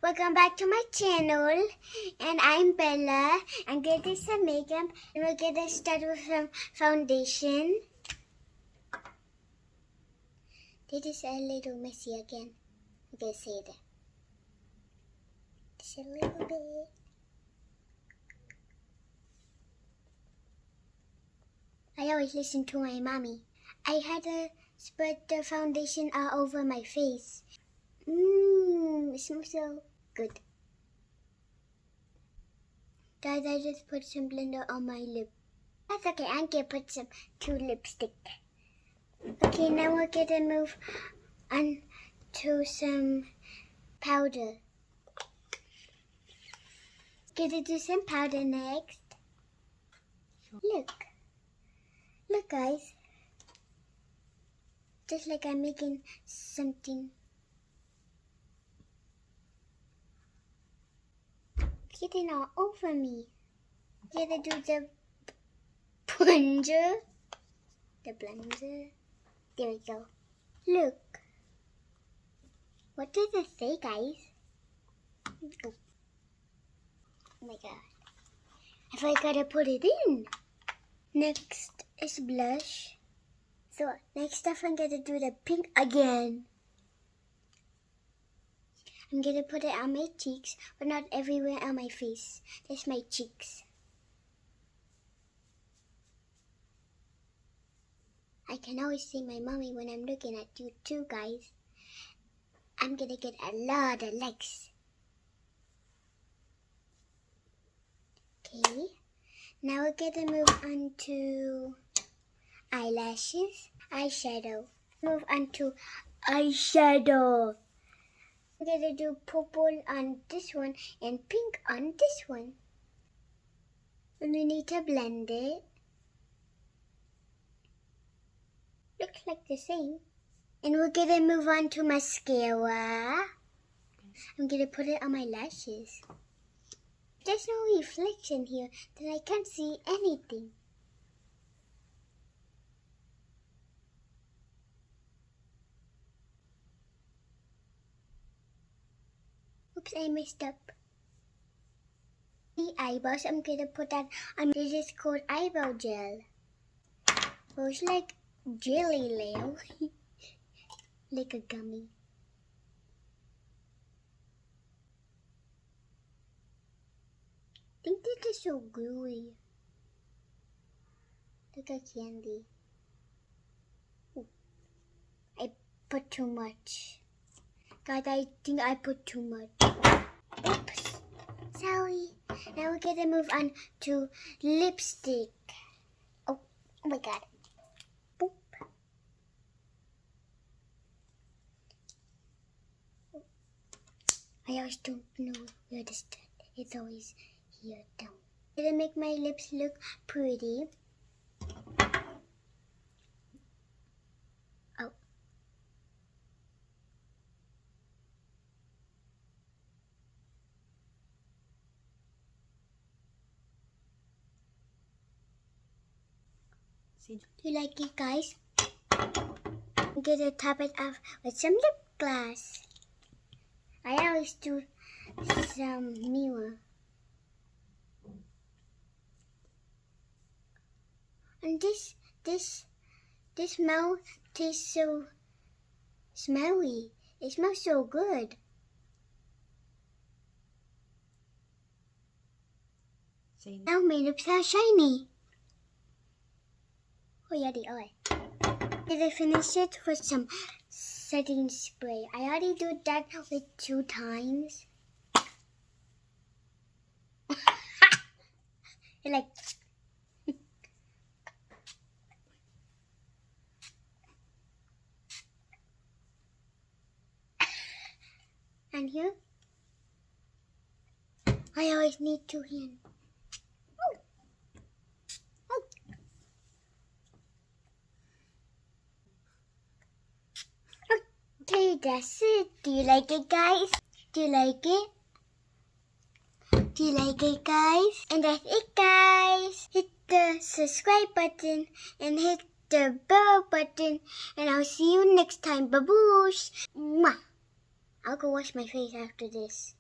welcome back to my channel, and I'm Bella. I'm going to do some makeup, and we're going to start with some foundation. This is a little messy again. I'm going to say that. Just a little bit. I always listen to my mommy. I had to spread the foundation all over my face. It smells so good. Guys, I just put some blender on my lip. That's okay, I'm gonna put some lipstick. Okay, now we're gonna move on to some powder. Gonna do some powder next. Look guys. Just like I'm making something. Getting all over me. Gonna do the plunger. The blender. There we go. Look. What does it say, guys? Oh my god. I forgot to put it in. Next is blush. So next up I'm gonna do the pink again. I'm gonna put it on my cheeks, but not everywhere on my face. That's my cheeks. I can always see my mommy when I'm looking at you too, guys. I'm gonna get a lot of likes. Okay, now we're gonna move on to eyelashes, eyeshadow. Move on to eyeshadow. I'm gonna do purple on this one and pink on this one. And we need to blend it. Looks like the same. And we're gonna move on to mascara. I'm gonna put it on my lashes. There's no reflection here, then I can't see anything. Oops, I messed up. The eyebrows, I'm gonna put that on. This is called eyebrow gel. Oh, it's like jelly layer. Like a gummy. I think this is so gluey. Like a candy. Ooh. I put too much. God, I think I put too much. Oops. Sorry. Now we're gonna move on to lipstick. Oh my god. Boop. I always don't know where to start. It's always here down. I'm gonna make my lips look pretty. Oh. Do you like it, guys? I'm gonna top it off with some lip gloss. I always do some mirror. And this mouth tastes so smelly. It smells so good. Now my lips are shiny. Oh yeah, they are. Did I finish it with some setting spray? I already did that with 2 times. Like. And here, I always need 2 hands. Okay, that's it. Do you like it, guys? Do you like it? Do you like it, guys? And that's it, guys. Hit the subscribe button and hit the bell button. And I'll see you next time. Baboosh. Mwah. I'll go wash my face after this.